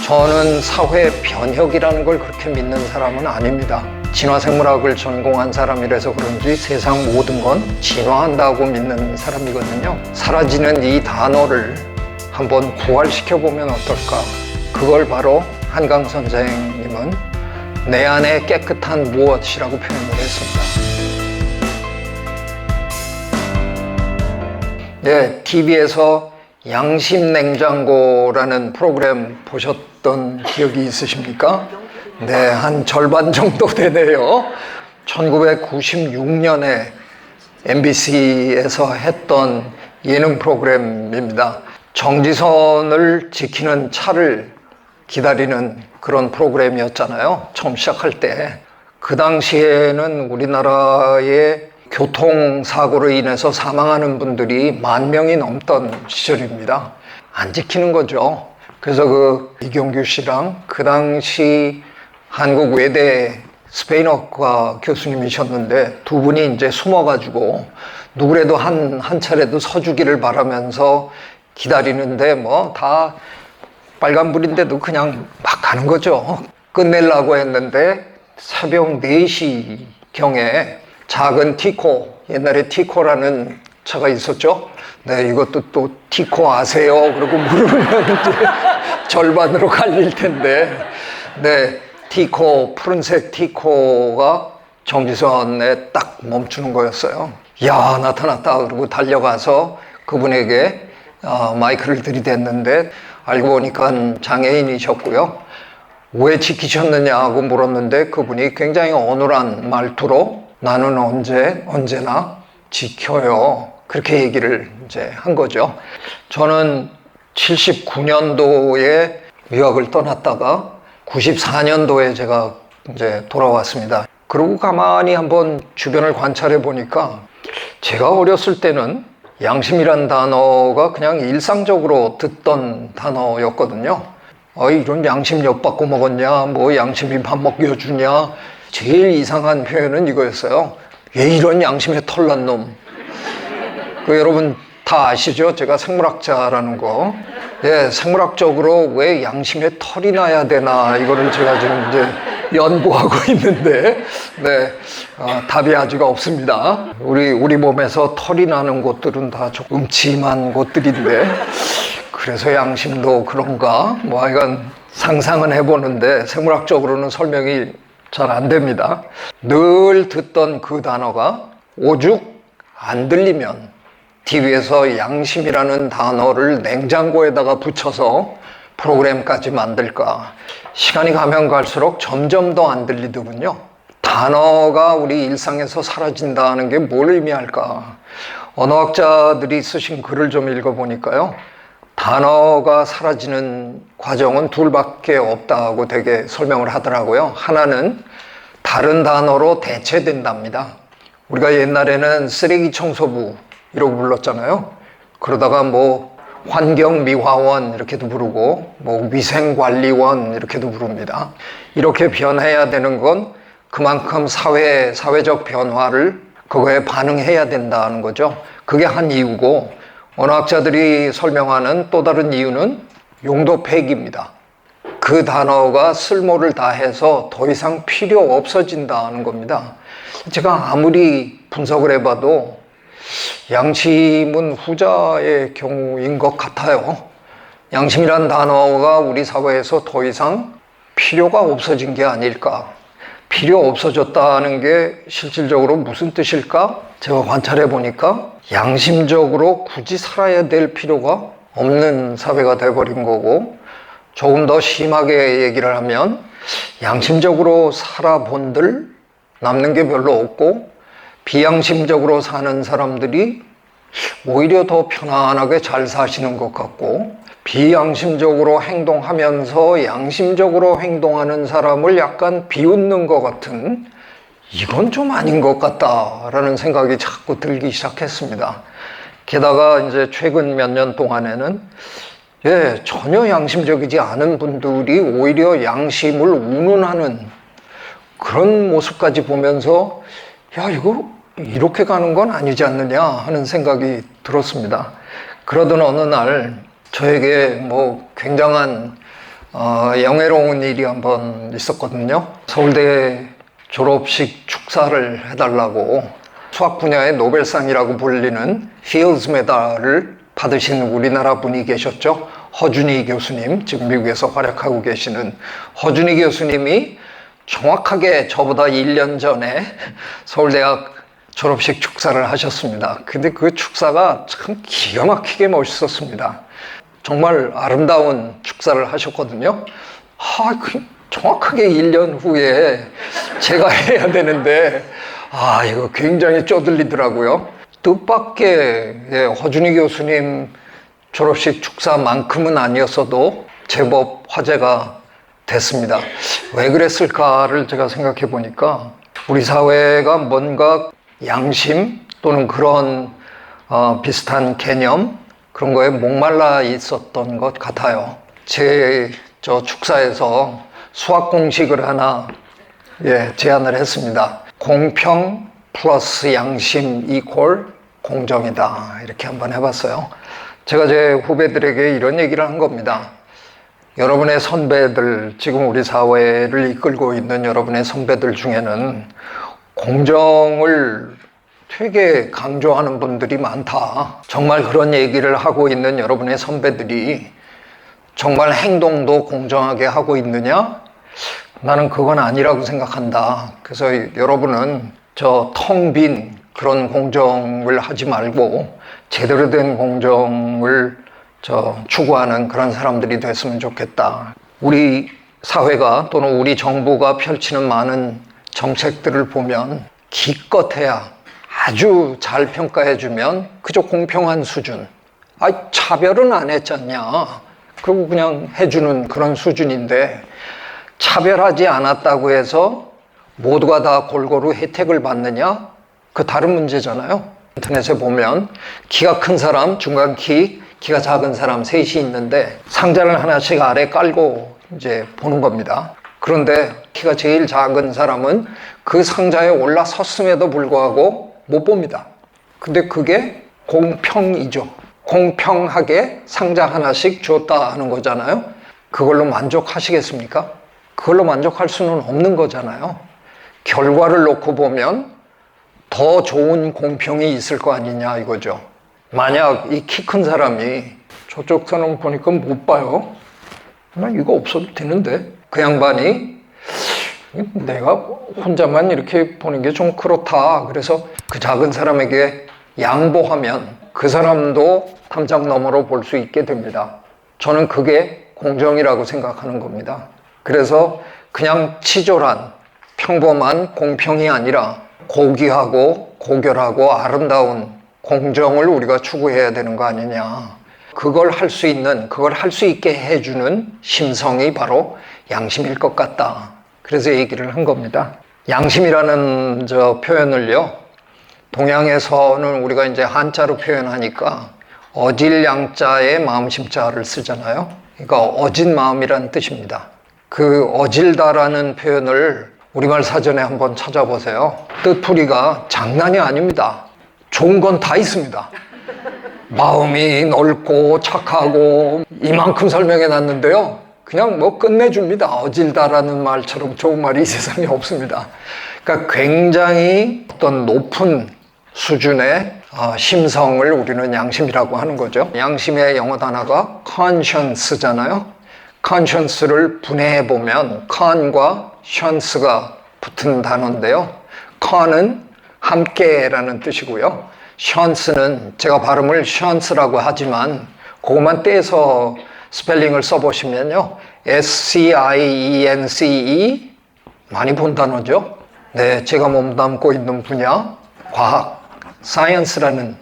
저는 사회 변혁이라는 걸 그렇게 믿는 사람은 아닙니다. 진화생물학을 전공한 사람이라서 그런지 세상 모든 건 진화한다고 믿는 사람이거든요. 사라지는 이 단어를 한번 부활시켜보면 어떨까? 그걸 바로 한강 선생님은 내 안에 깨끗한 무엇이라고 표현을 했습니다. 네, TV에서 양심냉장고라는 프로그램 보셨던 기억이 있으십니까? 네, 한 절반 정도 되네요. 1996년에 MBC에서 했던 예능 프로그램입니다. 정지선을 지키는 차를 기다리는 그런 프로그램이었잖아요. 처음 시작할 때. 그 당시에는 우리나라의 교통사고로 인해서 사망하는 분들이 10,000명이 넘던 시절입니다. 안 지키는 거죠. 그래서 이경규 씨랑 그 당시 한국 외대 스페인어과 교수님이셨는데 두 분이 이제 숨어가지고 누구라도 한 차례도 서주기를 바라면서 기다리는데 뭐 다 빨간불인데도 그냥 막 가는 거죠. 끝내려고 했는데 새벽 4시경에 작은 티코, 옛날에 티코라는 차가 있었죠. 네, 이것도 또 티코 아세요? 그러고 물으면 이제 절반으로 갈릴 텐데. 네, 티코, 푸른색 티코가 정지선에 딱 멈추는 거였어요. 야, 나타났다. 그러고 달려가서 그분에게 마이크를 들이댔는데 알고 보니까 장애인이셨고요. 왜 지키셨느냐고 물었는데 그분이 굉장히 어눌한 말투로 나는 언제나 지켜요. 그렇게 얘기를 이제 한 거죠. 저는 79년도에 유학을 떠났다가 94년도에 제가 이제 돌아왔습니다. 그리고 가만히 한번 주변을 관찰해 보니까 제가 어렸을 때는 양심이란 단어가 그냥 일상적으로 듣던 단어였거든요. 이런 양심 엿받고 먹었냐, 뭐 양심이 밥 먹여주냐. 제일 이상한 표현은 이거였어요. 왜 이런 양심에 털난 놈. 여러분 다 아시죠? 제가 생물학자라는 거. 예, 생물학적으로 왜 양심에 털이 나야 되나 이거를 제가 지금 이제 연구하고 있는데, 네, 답이 아직 없습니다. 우리 몸에서 털이 나는 곳들은 다 좀 음침한 곳들인데, 그래서 양심도 그런가? 뭐 하여간 상상은 해보는데 생물학적으로는 설명이 잘 안 됩니다. 늘 듣던 그 단어가 오죽 안 들리면 TV에서 양심이라는 단어를 냉장고에다가 붙여서 프로그램까지 만들까. 시간이 가면 갈수록 점점 더 안 들리더군요. 단어가 우리 일상에서 사라진다는 게 뭘 의미할까. 언어학자들이 쓰신 글을 좀 읽어보니까요. 단어가 사라지는 과정은 둘밖에 없다고 되게 설명을 하더라고요. 하나는 다른 단어로 대체된답니다. 우리가 옛날에는 쓰레기 청소부 이러고 불렀잖아요. 그러다가 뭐 환경미화원 이렇게도 부르고 뭐 위생관리원 이렇게도 부릅니다. 이렇게 변해야 되는 건 그만큼 사회적 변화를 그거에 반응해야 된다는 거죠. 그게 한 이유고, 언어학자들이 설명하는 또 다른 이유는 용도 폐기입니다. 그 단어가 쓸모를 다해서 더 이상 필요 없어진다는 겁니다. 제가 아무리 분석을 해봐도 양심은 후자의 경우인 것 같아요. 양심이란 단어가 우리 사회에서 더 이상 필요가 없어진 게 아닐까. 필요 없어졌다는 게 실질적으로 무슨 뜻일까? 제가 관찰해 보니까 양심적으로 굳이 살아야 될 필요가 없는 사회가 돼버린 거고, 조금 더 심하게 얘기를 하면 양심적으로 살아본들 남는 게 별로 없고 비양심적으로 사는 사람들이 오히려 더 편안하게 잘 사시는 것 같고, 비양심적으로 행동하면서 양심적으로 행동하는 사람을 약간 비웃는 것 같은, 이건 좀 아닌 것 같다라는 생각이 자꾸 들기 시작했습니다. 게다가 이제 최근 몇 년 동안에는 전혀 양심적이지 않은 분들이 오히려 양심을 운운하는 그런 모습까지 보면서 이거 이렇게 가는 건 아니지 않느냐 하는 생각이 들었습니다. 그러던 어느 날 저에게 뭐 굉장한 영예로운 일이 한번 있었거든요. 서울대 졸업식 축사를 해달라고 수학 분야의 노벨상이라고 불리는 필드스 메달을 받으신 우리나라 분이 계셨죠. 허준희 교수님, 지금 미국에서 활약하고 계시는 허준희 교수님이 정확하게 저보다 1년 전에 서울대학 졸업식 축사를 하셨습니다. 근데 그 축사가 참 기가 막히게 멋있었습니다. 정말 아름다운 축사를 하셨거든요. 정확하게 1년 후에 제가 해야 되는데 이거 굉장히 쪼들리더라고요. 뜻밖의 허준희 교수님 졸업식 축사만큼은 아니었어도 제법 화제가 됐습니다. 왜 그랬을까를 제가 생각해 보니까 우리 사회가 뭔가 양심 또는 그런 비슷한 개념 그런 거에 목말라 있었던 것 같아요. 저 축사에서 수학 공식을 하나 제안을 했습니다. 공평 플러스 양심 이퀄 공정이다. 이렇게 한번 해봤어요. 제가 제 후배들에게 이런 얘기를 한 겁니다. 여러분의 선배들, 지금 우리 사회를 이끌고 있는 여러분의 선배들 중에는 공정을 되게 강조하는 분들이 많다. 정말 그런 얘기를 하고 있는 여러분의 선배들이 정말 행동도 공정하게 하고 있느냐? 나는 그건 아니라고 생각한다. 그래서 여러분은 저 텅 빈 그런 공정을 하지 말고 제대로 된 공정을 추구하는 그런 사람들이 됐으면 좋겠다. 우리 사회가 또는 우리 정부가 펼치는 많은 정책들을 보면 기껏해야 아주 잘 평가해주면 그저 공평한 수준. 차별은 안 했잖냐. 그리고 그냥 해주는 그런 수준인데 차별하지 않았다고 해서 모두가 다 골고루 혜택을 받느냐? 그 다른 문제잖아요. 인터넷에 보면 키가 큰 사람, 중간 키가 작은 사람 셋이 있는데 상자를 하나씩 아래 깔고 이제 보는 겁니다. 그런데 키가 제일 작은 사람은 그 상자에 올라섰음에도 불구하고 못 봅니다. 근데 그게 공평이죠. 공평하게 상자 하나씩 줬다 하는 거잖아요. 그걸로 만족하시겠습니까? 그걸로 만족할 수는 없는 거잖아요. 결과를 놓고 보면 더 좋은 공평이 있을 거 아니냐 이거죠. 만약 이 키 큰 사람이 저쪽 사람 보니까 못 봐요. 나 이거 없어도 되는데. 그 양반이 내가 혼자만 이렇게 보는 게 좀 그렇다. 그래서 그 작은 사람에게 양보하면 그 사람도 탐장 너머로 볼 수 있게 됩니다. 저는 그게 공정이라고 생각하는 겁니다. 그래서 그냥 치졸한 평범한 공평이 아니라 고귀하고 고결하고 아름다운 공정을 우리가 추구해야 되는 거 아니냐. 그걸 할 수 있는, 그걸 할 수 있게 해주는 심성이 바로 양심일 것 같다. 그래서 얘기를 한 겁니다. 양심이라는 표현을요, 동양에서는 우리가 이제 한자로 표현하니까 어질 양자에 마음심자를 쓰잖아요. 그러니까 어진 마음이라는 뜻입니다. 그 어질다라는 표현을 우리말 사전에 한번 찾아보세요. 뜻풀이가 장난이 아닙니다. 좋은 건 다 있습니다. 마음이 넓고 착하고 이만큼 설명해 놨는데요. 그냥 끝내줍니다. 어질다라는 말처럼 좋은 말이 이 세상에 없습니다. 그러니까 굉장히 어떤 높은 수준의 심성을 우리는 양심이라고 하는 거죠. 양심의 영어 단어가 conscience잖아요. conscience를 분해해 보면 con과 science가 붙은 단어인데요. con은 함께라는 뜻이고요. science는 제가 발음을 science라고 하지만 그것만 떼서 스펠링을 써보시면요. S-C-I-E-N-C-E 많이 본 단어죠. 네, 제가 몸담고 있는 분야 과학, science라는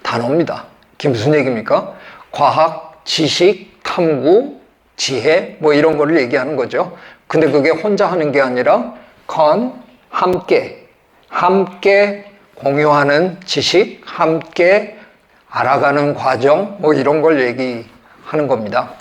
단어입니다. 그게 무슨 얘기입니까? 과학, 지식, 탐구, 지혜 이런 거를 얘기하는 거죠. 근데 그게 혼자 하는 게 아니라 함께 공유하는 지식, 함께 알아가는 과정 이런 걸 얘기하는 겁니다.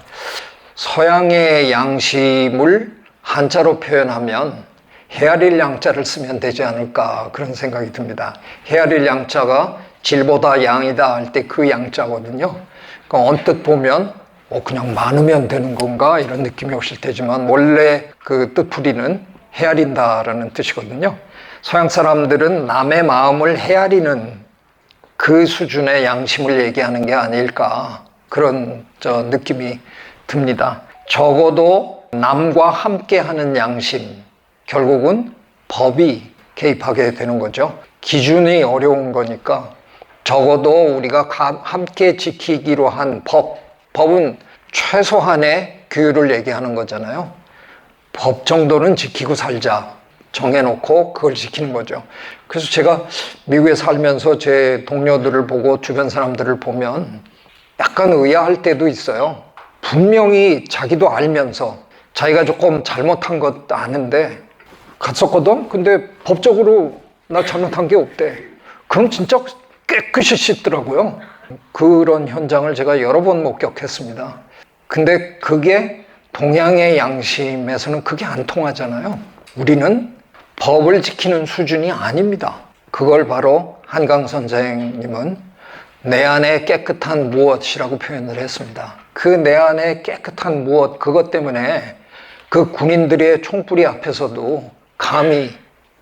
서양의 양심을 한자로 표현하면 헤아릴 양자를 쓰면 되지 않을까 그런 생각이 듭니다. 헤아릴 양자가 질보다 양이다 할 때 그 양자거든요. 그러니까 언뜻 보면 그냥 많으면 되는 건가 이런 느낌이 오실 테지만 원래 그 뜻풀이는 헤아린다라는 뜻이거든요. 서양 사람들은 남의 마음을 헤아리는 그 수준의 양심을 얘기하는 게 아닐까 그런 느낌이 듭니다. 적어도 남과 함께하는 양심, 결국은 법이 개입하게 되는 거죠. 기준이 어려운 거니까 적어도 우리가 함께 지키기로 한 법은 최소한의 규율을 얘기하는 거잖아요. 법 정도는 지키고 살자 정해놓고 그걸 지키는 거죠. 그래서 제가 미국에 살면서 제 동료들을 보고 주변 사람들을 보면 약간 의아할 때도 있어요. 분명히 자기도 알면서 자기가 조금 잘못한 것 아는데 갔었거든? 근데 법적으로 나 잘못한 게 없대. 그럼 진짜 깨끗이 씻더라고요. 그런 현장을 제가 여러 번 목격했습니다. 근데 그게 동양의 양심에서는 그게 안 통하잖아요. 우리는 법을 지키는 수준이 아닙니다. 그걸 바로 한강 선생님은 내 안에 깨끗한 무엇이라고 표현을 했습니다. 그 내 안에 깨끗한 무엇, 그것 때문에 그 군인들의 총부리 앞에서도 감히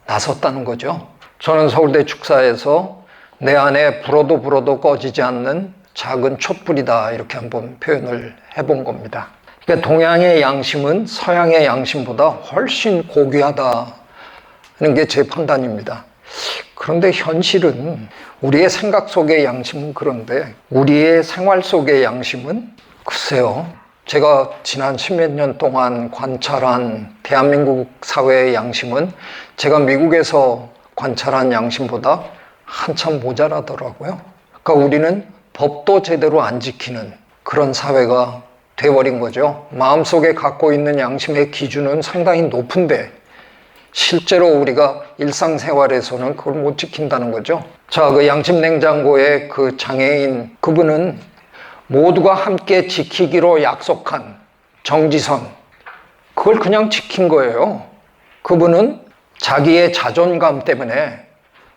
나섰다는 거죠. 저는 서울대 축사에서 내 안에 불어도 꺼지지 않는 작은 촛불이다 이렇게 한번 표현을 해본 겁니다. 그러니까 동양의 양심은 서양의 양심보다 훨씬 고귀하다는 게 제 판단입니다. 그런데 현실은 우리의 생각 속의 양심은 그런데 우리의 생활 속의 양심은 글쎄요. 제가 지난 10몇 년 동안 관찰한 대한민국 사회의 양심은 제가 미국에서 관찰한 양심보다 한참 모자라더라고요. 그러니까 우리는 법도 제대로 안 지키는 그런 사회가 돼버린 거죠. 마음속에 갖고 있는 양심의 기준은 상당히 높은데 실제로 우리가 일상생활에서는 그걸 못 지킨다는 거죠. 자, 그 양심냉장고의 그 장애인 그분은 모두가 함께 지키기로 약속한 정지선 그걸 그냥 지킨 거예요. 그분은 자기의 자존감 때문에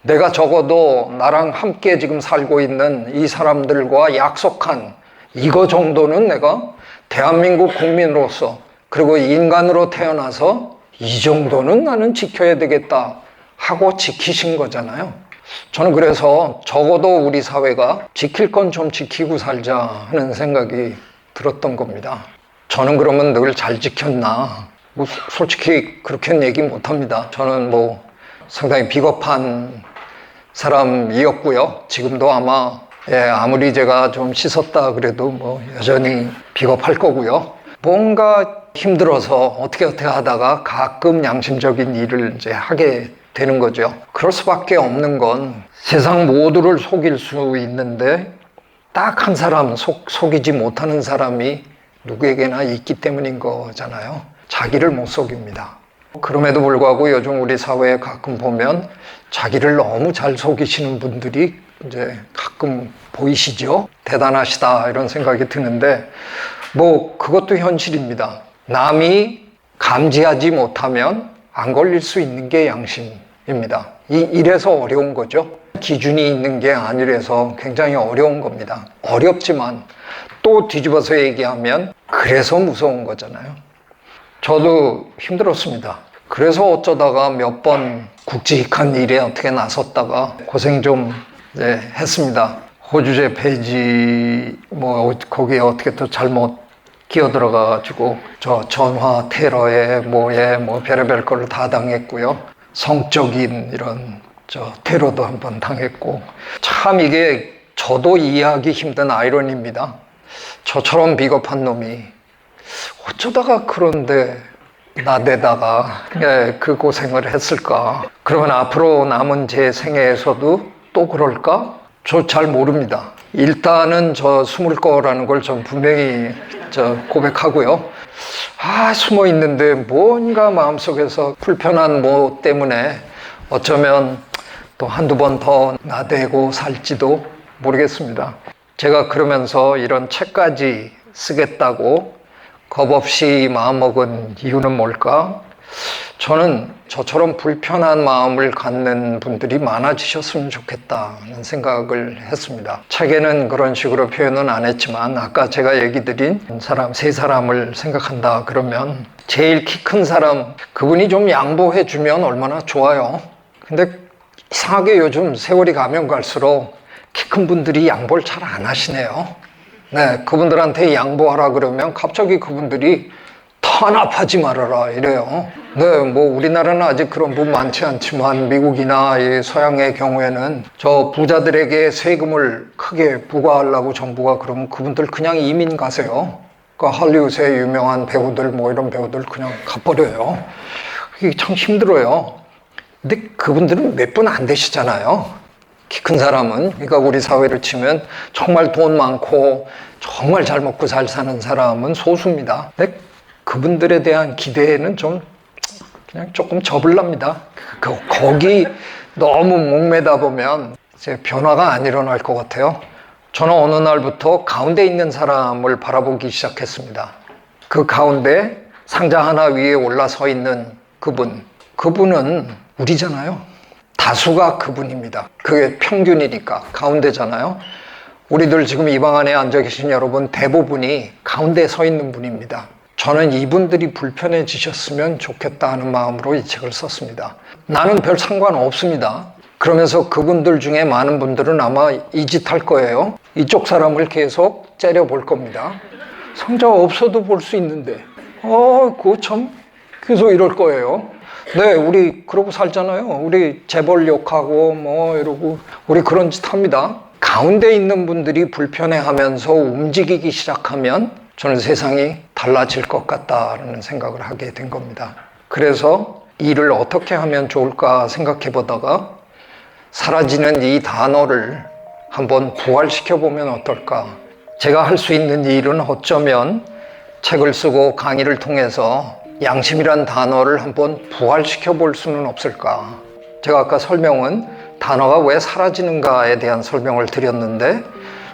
내가 적어도 나랑 함께 지금 살고 있는 이 사람들과 약속한 이거 정도는 내가 대한민국 국민으로서 그리고 인간으로 태어나서 이 정도는 나는 지켜야 되겠다 하고 지키신 거잖아요. 저는 그래서 적어도 우리 사회가 지킬 건 좀 지키고 살자 하는 생각이 들었던 겁니다. 저는 그러면 늘 잘 지켰나? 솔직히 그렇게는 얘기 못합니다. 저는 상당히 비겁한 사람이었고요. 지금도 아마 아무리 제가 좀 씻었다 그래도 여전히 비겁할 거고요. 뭔가 힘들어서 어떻게 하다가 가끔 양심적인 일을 이제 하게 되는 거죠. 그럴 수밖에 없는 건 세상 모두를 속일 수 있는데 딱 한 사람 속이지 못하는 사람이 누구에게나 있기 때문인 거잖아요. 자기를 못 속입니다. 그럼에도 불구하고 요즘 우리 사회에 가끔 보면 자기를 너무 잘 속이시는 분들이 이제 가끔 보이시죠? 대단하시다 이런 생각이 드는데 그것도 현실입니다. 남이 감지하지 못하면 안 걸릴 수 있는 게 양심입니다. 이래서 어려운 거죠. 기준이 있는 게 아니라서 굉장히 어려운 겁니다. 어렵지만 또 뒤집어서 얘기하면 그래서 무서운 거잖아요. 저도 힘들었습니다. 그래서 어쩌다가 몇 번 굵직한 일에 어떻게 나섰다가 고생 좀 했습니다. 호주제 폐지 거기에 어떻게 또 잘못 끼어들어가지고 저 전화 테러에 별의별 거를 다 당했고요. 성적인 이런 테러도 한번 당했고 참 이게 저도 이해하기 힘든 아이러니입니다. 저처럼 비겁한 놈이 어쩌다가 그런데 나대다가 그 고생을 했을까? 그러면 앞으로 남은 제 생애에서도 또 그럴까? 저 잘 모릅니다. 일단은 숨을 거라는 걸 전 분명히 고백하고요. 숨어 있는데 뭔가 마음속에서 불편한 때문에 어쩌면 또 한두 번 더 나대고 살지도 모르겠습니다. 제가 그러면서 이런 책까지 쓰겠다고 겁없이 마음먹은 이유는 뭘까? 저는 저처럼 불편한 마음을 갖는 분들이 많아지셨으면 좋겠다는 생각을 했습니다. 책에는 그런 식으로 표현은 안 했지만 아까 제가 얘기 드린 사람, 세 사람을 생각한다 그러면 제일 키 큰 사람, 그분이 좀 양보해 주면 얼마나 좋아요. 근데 이상하게 요즘 세월이 가면 갈수록 키 큰 분들이 양보를 잘 안 하시네요. 네, 그분들한테 양보하라 그러면 갑자기 그분들이 탄압하지 말아라 이래요. 네, 뭐 우리나라는 아직 그런 분 많지 않지만 미국이나 이 서양의 경우에는 저 부자들에게 세금을 크게 부과하려고 정부가 그러면 그분들 그냥 이민 가세요. 그 할리우드의 유명한 배우들 뭐 이런 배우들 그냥 가버려요. 이게 참 힘들어요. 근데 그분들은 몇 분 안 되시잖아요. 키 큰 사람은. 그러니까 우리 사회를 치면 정말 돈 많고 정말 잘 먹고 잘 사는 사람은 소수입니다. 근데 그분들에 대한 기대는 좀 그냥 조금 접을랍니다. 거기 너무 목매다 보면 이제 변화가 안 일어날 것 같아요. 저는 어느 날부터 가운데 있는 사람을 바라보기 시작했습니다. 그 가운데 상자 하나 위에 올라서 있는 그분은 우리잖아요. 다수가 그분입니다. 그게 평균이니까 가운데잖아요. 우리들 지금 이 방 안에 앉아 계신 여러분 대부분이 가운데 서 있는 분입니다. 저는 이분들이 불편해지셨으면 좋겠다 하는 마음으로 이 책을 썼습니다. 나는 별 상관없습니다. 그러면서 그분들 중에 많은 분들은 아마 이 짓 할 거예요. 이쪽 사람을 계속 째려볼 겁니다. 상자 없어도 볼 수 있는데 그거 참 계속 이럴 거예요. 네, 우리 그러고 살잖아요. 우리 재벌 욕하고 뭐 이러고 우리 그런 짓 합니다. 가운데 있는 분들이 불편해하면서 움직이기 시작하면 저는 세상이 달라질 것 같다는 생각을 하게 된 겁니다. 그래서 일을 어떻게 하면 좋을까 생각해 보다가 사라지는 이 단어를 한번 부활시켜 보면 어떨까. 제가 할 수 있는 일은 어쩌면 책을 쓰고 강의를 통해서 양심이란 단어를 한번 부활시켜 볼 수는 없을까. 제가 아까 설명은 단어가 왜 사라지는가에 대한 설명을 드렸는데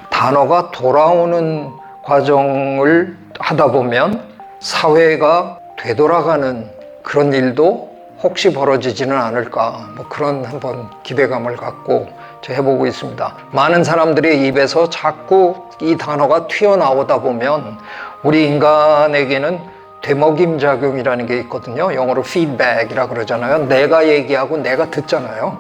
단어가 돌아오는 과정을 하다 보면 사회가 되돌아가는 그런 일도 혹시 벌어지지는 않을까, 뭐 그런 한번 기대감을 갖고 해보고 있습니다. 많은 사람들의 입에서 자꾸 이 단어가 튀어나오다 보면 우리 인간에게는 되먹임 작용이라는 게 있거든요. 영어로 feedback이라고 그러잖아요. 내가 얘기하고 내가 듣잖아요.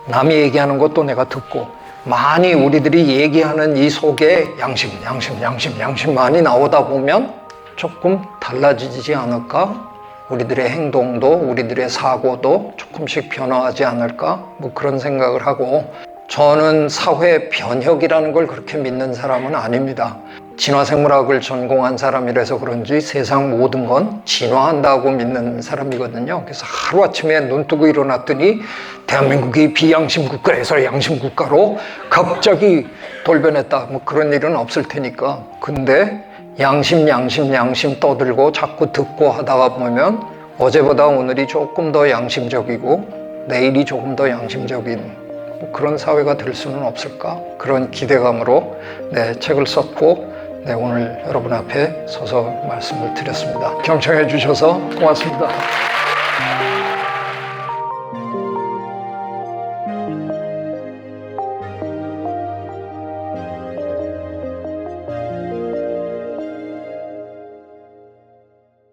남이 얘기하는 것도 내가 듣고 많이 우리들이 얘기하는 이 속에 양심 많이 나오다 보면 조금 달라지지 않을까? 우리들의 행동도 우리들의 사고도 조금씩 변화하지 않을까? 뭐 그런 생각을 하고 저는 사회 변혁이라는 걸 그렇게 믿는 사람은 아닙니다. 진화생물학을 전공한 사람이라서 그런지 세상 모든 건 진화한다고 믿는 사람이거든요. 그래서 하루아침에 눈 뜨고 일어났더니 대한민국이 비양심 국가에서 양심 국가로 갑자기 돌변했다. 뭐 그런 일은 없을 테니까. 근데 양심 떠들고 자꾸 듣고 하다가 보면 어제보다 오늘이 조금 더 양심적이고 내일이 조금 더 양심적인 그런 사회가 될 수는 없을까? 그런 기대감으로 책을 썼고 오늘 여러분 앞에 서서 말씀을 드렸습니다. 경청해 주셔서 고맙습니다.